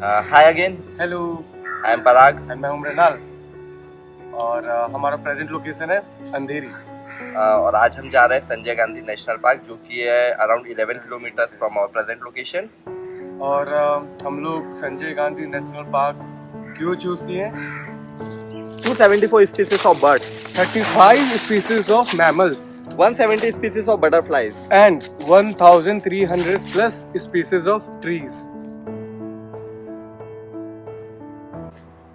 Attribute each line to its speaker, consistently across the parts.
Speaker 1: Hi again,
Speaker 2: hello.
Speaker 1: I am Parag.
Speaker 2: And मैं हूं मृणाल। और हमारा प्रेजेंट लोकेशन है अंधेरी।
Speaker 1: और आज हम जा रहे हैं संजय गांधी नेशनल पार्क, जो कि है around 11 kilometre from our present location.
Speaker 2: और हम लोग संजय गांधी नेशनल पार्क क्यों चूज किए?
Speaker 1: 274 species of birds,
Speaker 2: 35 species of mammals
Speaker 1: 170 species of butterflies.
Speaker 2: And 1300 plus species of trees.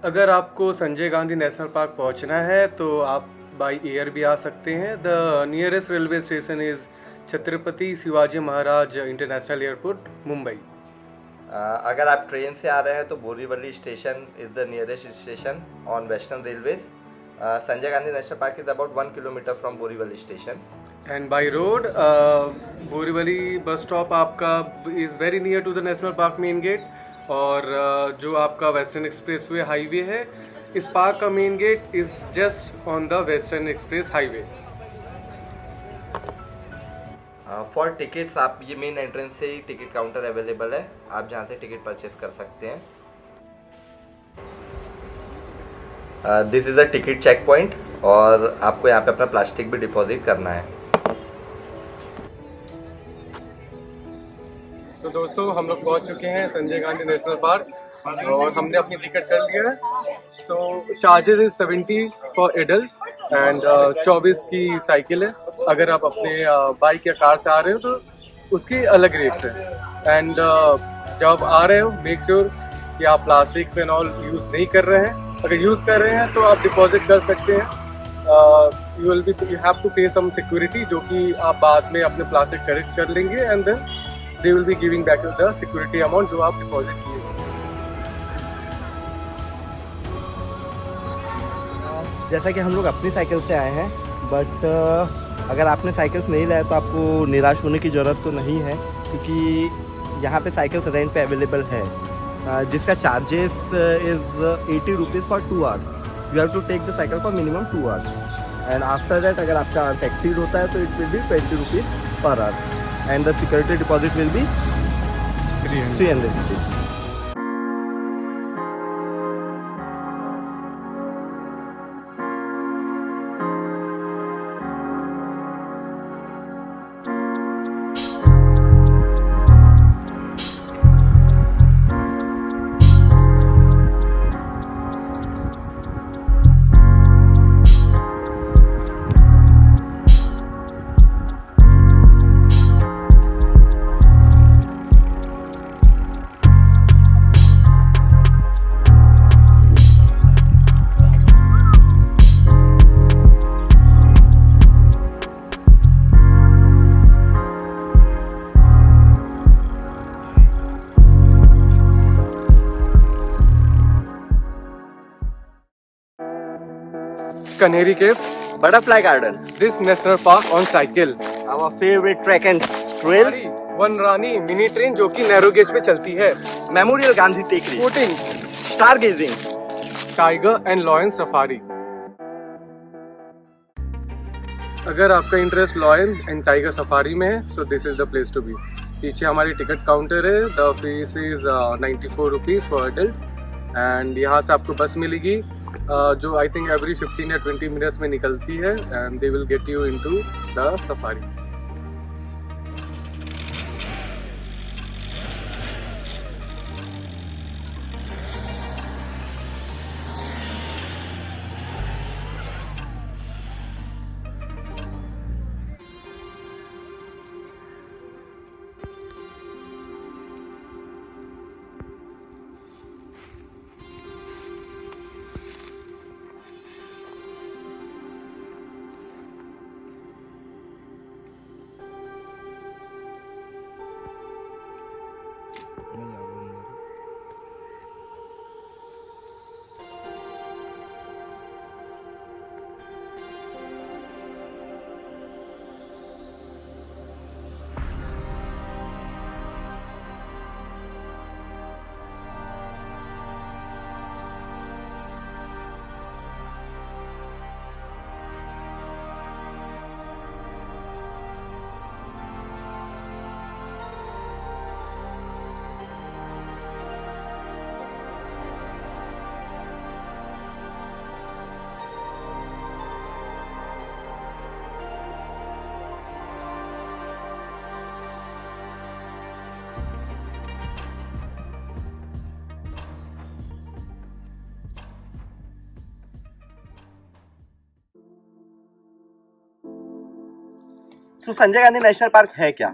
Speaker 2: अगर आपको संजय गांधी नेशनल पार्क पहुंचना है तो आप बाई एयर भी आ सकते हैं। The nearest railway station is Chhatrapati Shivaji Maharaj international airport, Mumbai.
Speaker 1: अगर आप ट्रेन से आ रहे हैं तो Borivali station is the nearest station on western railways. Sanjay Gandhi national park is about 1 kilometre from Borivali station.
Speaker 2: And by road Borivali bus stop आपका is very near to the national park main gate. और जो आपका वेस्टर्न एक्सप्रेस वे हाईवे है, इस park का main gate is just on the western express highway.
Speaker 1: For tickets आप ये main entrance से ही टिकट काउंटर अवेलेबल है, आप जहाँ से टिकट परचेज कर सकते हैं। This is a ticket check point और आपको यहाँ पे अपना प्लास्टिक भी डिपॉजिट करना है।
Speaker 2: तो दोस्तों, हम लोग पहुंच चुके हैं संजय गांधी नेशनल पार्क और हमने अपनी टिकट कर लिया है। So charges is 70 for adult and 24 की साइकिल है। अगर आप अपने बाइक या कार से आ रहे हो तो उसकी अलग रेट्स है। एंड जब आप आ रहे हो, मेक श्योर कि आप प्लास्टिक्स एंड ऑल यूज़ नहीं कर रहे हैं। अगर यूज़ कर रहे हैं तो आप डिपॉजिट कर सकते हैं। यू हैव टू पे सम सिक्योरिटी, जो कि आप बाद में अपने प्लास्टिक करेक्ट कर लेंगे and then they will be giving back the security amount जो आप डिपॉजिट किए।
Speaker 1: जैसा कि हम लोग अपनी साइकिल से आए हैं, बट अगर आपने साइकिल्स नहीं लाया तो आपको निराश होने की ज़रूरत तो नहीं है, क्योंकि यहाँ पे साइकिल्स रेंट पे अवेलेबल है, जिसका charges is 80 rupees for 2 hours. You have to take the cycle for minimum 2 hours and after that अगर आपका एक्सीड होता है तो it will be 20 rupees per hour and the security deposit will be 300 rupees.
Speaker 2: Kanheri Caves,
Speaker 1: Butterfly Garden,
Speaker 2: this national park on cycle,
Speaker 1: our favorite track and trail,
Speaker 2: Van Rani mini train जो कि narrow gauge पे चलती है,
Speaker 1: memorial Gandhi Tekri,
Speaker 2: boating,
Speaker 1: stargazing,
Speaker 2: tiger and lion safari. अगर आपका interest lion and tiger safari में है, so this is the place to be. पीछे हमारी टिकट काउंटर है। The fees is 94 rupees for adult and यहाँ से आपको बस मिलेगी जो आई थिंक एवरी 15 या 20 मिनट्स में निकलती है and they will get you into the safari.
Speaker 1: तो संजय गांधी नेशनल पार्क है क्या?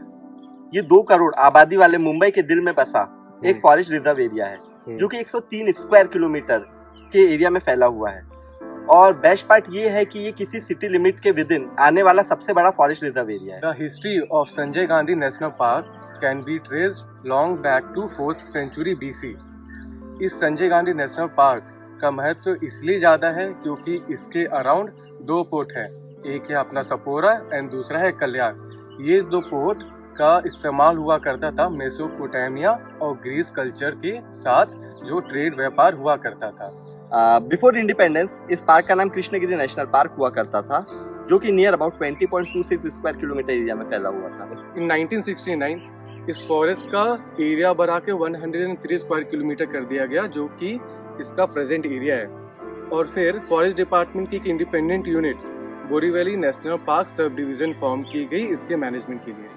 Speaker 1: ये 2 करोड़ आबादी वाले मुंबई के दिल में बसा एक फॉरेस्ट रिजर्व एरिया है जो कि 103 स्क्वायर किलोमीटर के एरिया में फैला हुआ है। और बेस्ट पार्ट ये है कि ये किसी सिटी लिमिट के विद इन आने वाला सबसे बड़ा फॉरेस्ट रिजर्व एरिया है।
Speaker 2: The history of Sanjay Gandhi national park can be traced long back to 4th century BC। इस संजय गांधी नेशनल पार्क का महत्व इसलिए ज़्यादा है क्योंकि इसके अराउंड 2 पोर्ट है, एक है अपना सपोरा एंड दूसरा है कल्याण। ये 2 पोर्ट का इस्तेमाल हुआ करता था मेसोपोटामिया और ग्रीस कल्चर के साथ जो ट्रेड व्यापार हुआ करता था।
Speaker 1: बिफोर इंडिपेंडेंस इस पार्क का नाम कृष्णगिरी नेशनल पार्क हुआ करता था जो कि near about 20.26 square kilometre area में फैला हुआ था।
Speaker 2: इन 1969 इस फॉरेस्ट का एरिया बढ़ा के 103 स्क्वायर किलोमीटर कर दिया गया जो कि इसका प्रेजेंट एरिया है। और फिर फॉरेस्ट डिपार्टमेंट की एक independent unit Borivali national park sub division form की गई इसके मैनेजमेंट के लिए।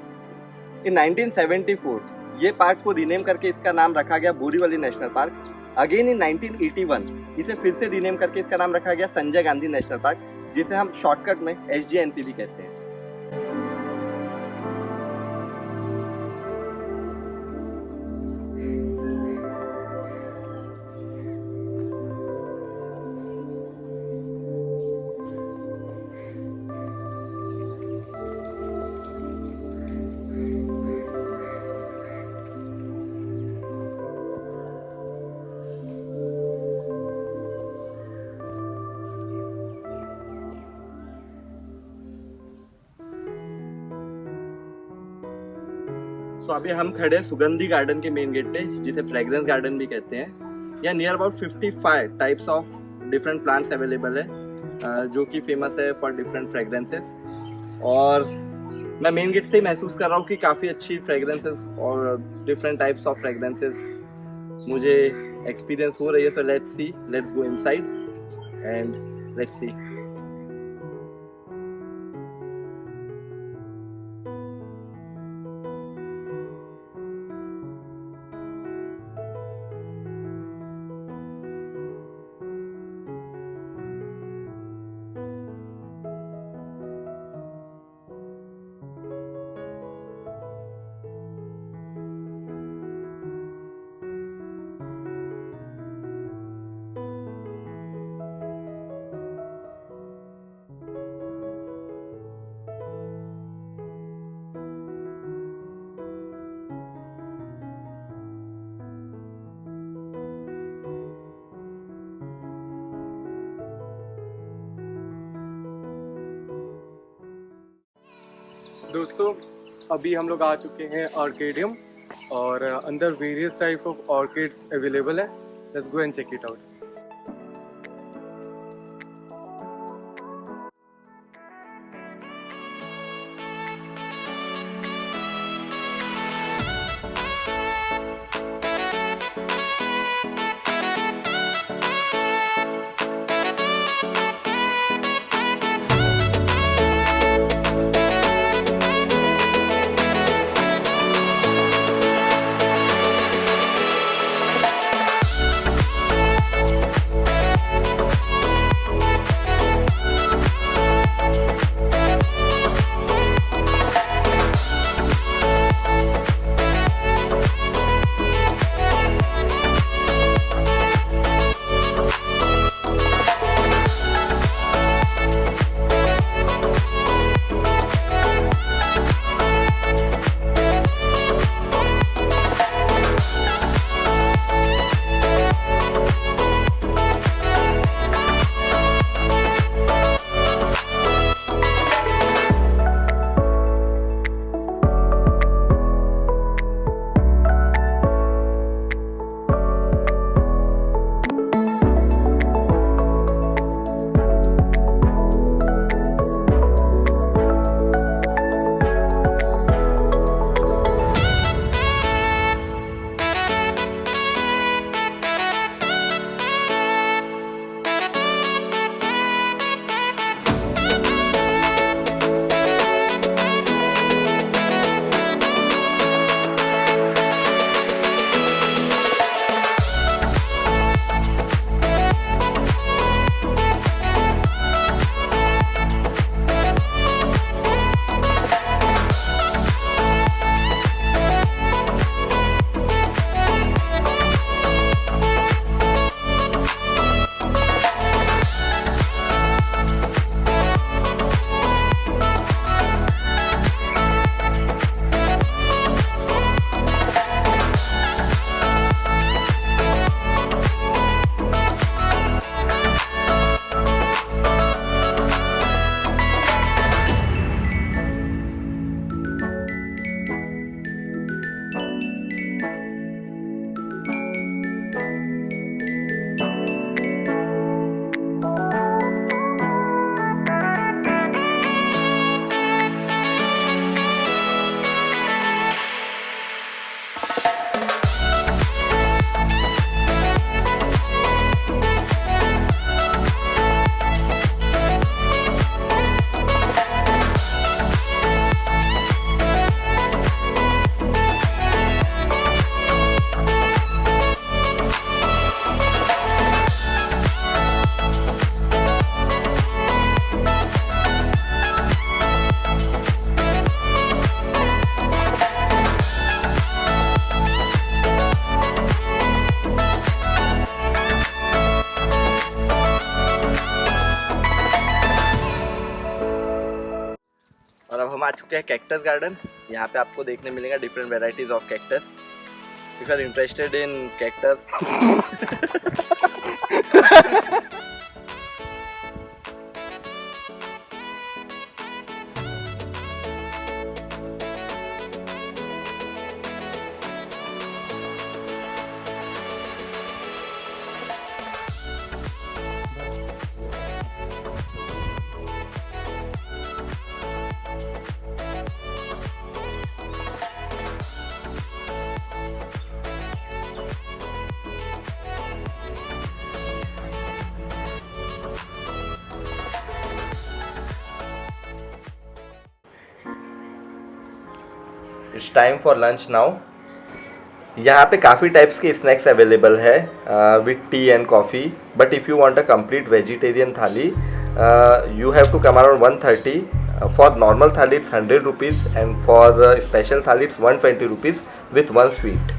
Speaker 1: इन 1974 ये पार्क को रीनेम करके इसका नाम रखा गया Borivali national park. Again in 1981 इसे फिर से रीनेम करके इसका नाम रखा गया संजय गांधी नेशनल पार्क, जिसे हम शॉर्टकट में SGNP भी कहते हैं। तो अभी हम खड़े हैं सुगंधी गार्डन के मेन गेट पे, जिसे फ्रेग्रेंस गार्डन भी कहते हैं। यहाँ near about 55 types of different plants available है जो कि फेमस है फॉर डिफरेंट फ्रेग्रेंसेस। और मैं मेन गेट से ही महसूस कर रहा हूँ कि काफ़ी अच्छी फ्रेग्रेंसेस और डिफरेंट टाइप्स ऑफ फ्रेग्रेंसेस मुझे एक्सपीरियंस हो रही है। So let's see, let's go inside and let's see.
Speaker 2: दोस्तों अभी हम लोग आ चुके हैं ऑर्किडियम और अंदर various type of orchids available है। Let's go and check it out.
Speaker 1: हम आ चुके हैं कैक्टस गार्डन। यहाँ पे आपको देखने मिलेगा different varieties of cactus. If you are interested in cactus it's time for lunch now. यहाँ पे काफ़ी टाइप्स के स्नैक्स अवेलेबल है with tea and coffee, but if you want a complete vegetarian thali you have to come around 130। For normal thali it's 100 rupees and for special thali it's 120 rupees with 1 sweet.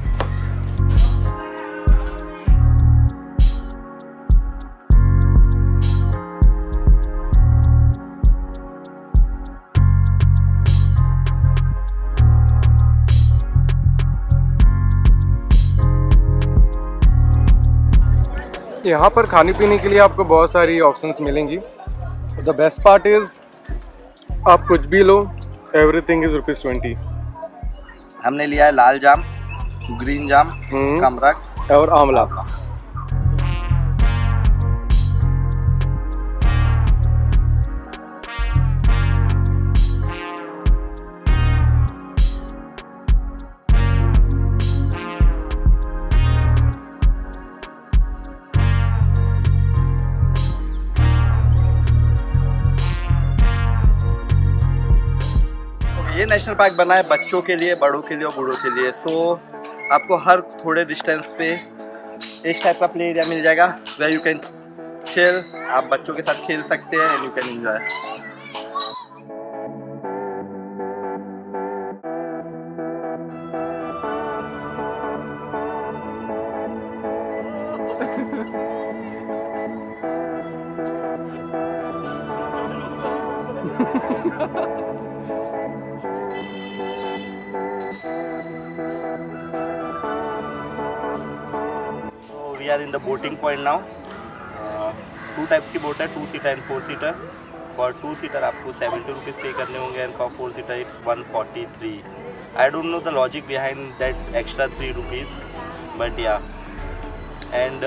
Speaker 2: यहाँ पर खाने पीने के लिए आपको बहुत सारी ऑप्शंस मिलेंगी। द बेस्ट पार्ट इज़ आप कुछ भी लो, एवरीथिंग इज़ ₹20।
Speaker 1: हमने लिया है लाल जाम, ग्रीन जाम, कमरक
Speaker 2: और आंवला।
Speaker 1: ये नेशनल पार्क बना है बच्चों के लिए, बड़ों के लिए और बूढ़ों के लिए। सो आपको हर थोड़े डिस्टेंस पे इस टाइप का प्ले एरिया मिल जाएगा वेयर यू कैन चिल। आप बच्चों के साथ खेल सकते हैं and you can enjoy. We are in the boating point now. Two types की बोट है, 2 seater and 4 seater. For 2 seater आपको 70 रुपीज़ पे करने होंगे and for 4 seater it's 143। I don't know the logic behind that extra 3 rupees, but या। And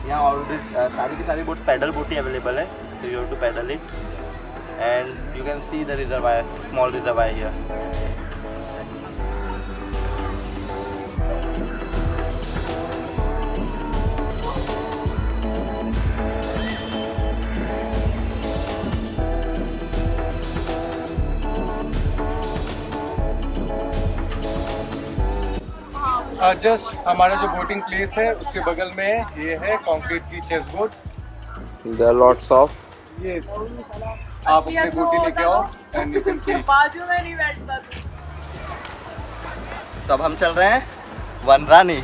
Speaker 1: यहाँ already सारी की सारी बोट पैडल बोट ही अवेलेबल है, so you have to paddle it and you can see the reservoir, small reservoir here.
Speaker 2: Just हमारा जो boating place है उसके बगल में ये है कंक्रीट की चेस boat.
Speaker 1: There are lots of
Speaker 2: yes, आप अपनी बोटी लेके आओ एंड यू कैन प्ले।
Speaker 3: बाजू में नहीं बैठता।
Speaker 1: सब हम चल रहे हैं वनरानी।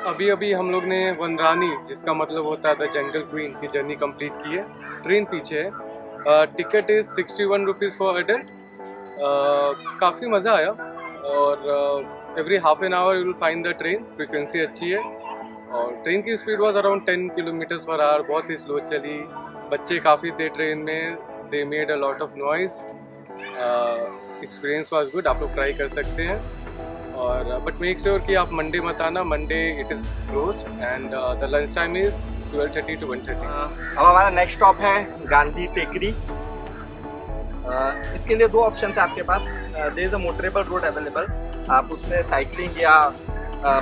Speaker 2: अभी अभी हम लोग ने वनरानी, जिसका मतलब होता है द जंगल क्वीन, की जर्नी कंप्लीट की है। ट्रेन पीछे है। Ticket is 61 rupees for adult. काफ़ी मज़ा आया। और every half an hour you will find the train. Frequency अच्छी है और ट्रेन की speed was around 10 kilometres per hour. बहुत ही स्लो चली। बच्चे काफ़ी थे ट्रेन में। They made a lot of noise. Experience was good. आप लोग ट्राई कर सकते हैं। और बट मेक श्योर कि आप मंडे मत आना। Monday it is close and the lunch time is 12:30 to 1:30।
Speaker 1: अब हमारा नेक्स्ट स्टॉप है गांधी टेकरी। इसके लिए दो ऑप्शन है आपके पास। There is a motorable road available. आप उसमें साइकिलिंग या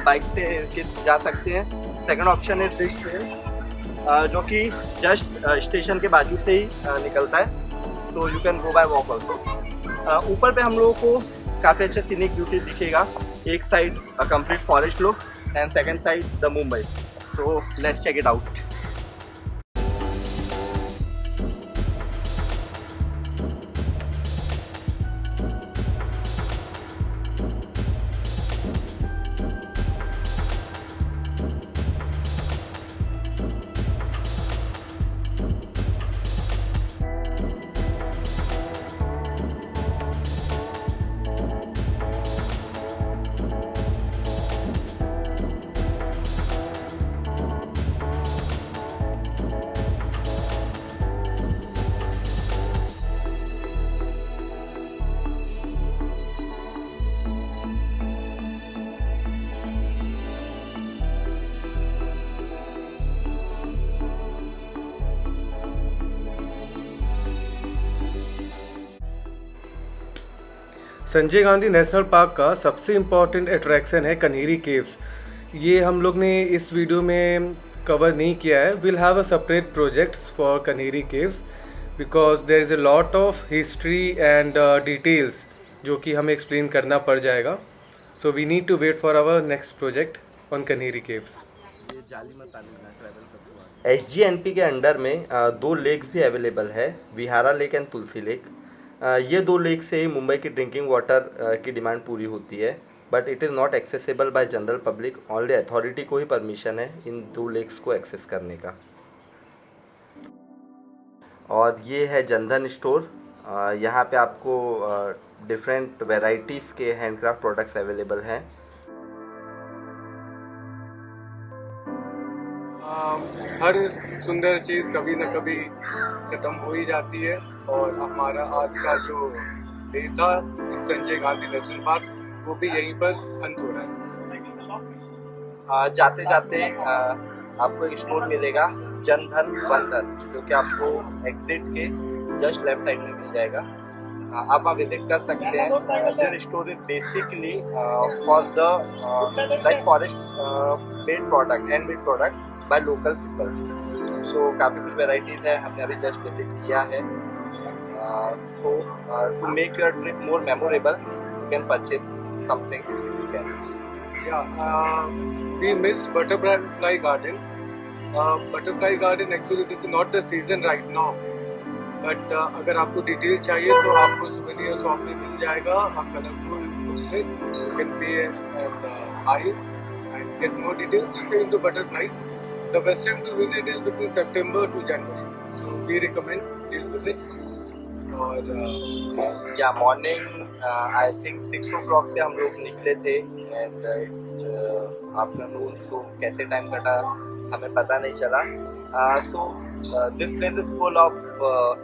Speaker 1: बाइक से जा सकते हैं। Second option is this train, जो कि जस्ट स्टेशन के बाजू से ही निकलता है। So you can go bye walk also. ऊपर पे हम लोगों को काफ़ी अच्छा सीनिक ब्यूटी दिखेगा। एक side complete forest look and second side the Mumbai. So let's check it out.
Speaker 2: Sanjay Gandhi national park का सबसे इम्पॉर्टेंट अट्रैक्शन है कन्हेरी केव्स। ये हम लोग ने इस वीडियो में कवर नहीं किया है। Will have a separate projects for Kanheri caves because there is a lot of history and details जो कि हमें एक्सप्लेन करना पड़ जाएगा। So we need to wait for our next project on Kanheri caves.
Speaker 1: SGNP के अंडर में दो लेक्स भी अवेलेबल है, Vihara lake and Tulsi lake. ये दो लेक से ही मुंबई की ड्रिंकिंग वाटर की डिमांड पूरी होती है, but it is not accessible bye general public. Only authority को ही परमिशन है इन दो लेक्स को एक्सेस करने का। और ये है जनधन स्टोर। यहाँ पे आपको डिफरेंट वेराइटीज़ के हैंडक्राफ्ट प्रोडक्ट्स अवेलेबल हैं।
Speaker 2: हर सुंदर चीज़ कभी न कभी ख़त्म हो ही जाती है और हमारा आज का जो डे था संजय गांधी नेशनल पार्क वो भी यहीं पर अंत हो रहा है।
Speaker 1: जाते जाते आपको एक स्टोर मिलेगा जनधन बंधन, जो कि आपको एग्जिट के जस्ट लेफ्ट साइड में मिल जाएगा। आप वहाँ विजिट कर सकते हैं। This store is basically for the like forest made product, hand made product by local people. So काफ़ी कुछ वेराइटीज़ है, हमने अभी जस्ट विजिट किया है। So to make your trip more memorable you can purchase something you can.
Speaker 2: We missed Butterfly Garden. Butterfly Garden actually this is not the season right now. But अगर आपको detail चाहिए तो आपको souvenir shop में मिल जाएगा। आप colourful booklet you can pay at the aisle and get more details if you're into butterflies. The best time to visit is between September to January. So we recommend please visit. और
Speaker 1: या morning I think 6 o'clock से हम लोग निकले थे and it's afternoon. सो कैसे time कटा हमें पता नहीं चला। So this place is full of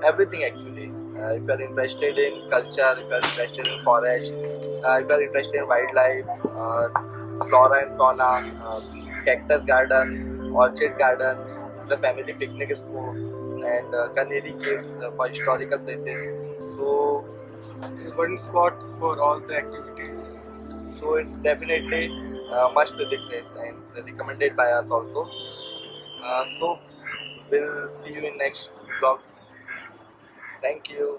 Speaker 1: everything actually. If you are interested in culture, if you are interested in forest, if you are interested in wildlife, flora and fauna, cactus garden, orchid garden, the family picnic spot and Kanheri Caves for historical places. So
Speaker 2: one spot for all the activities.
Speaker 1: So it's definitely must visit place and recommended by us also. So we'll see you in next vlog. Thank you.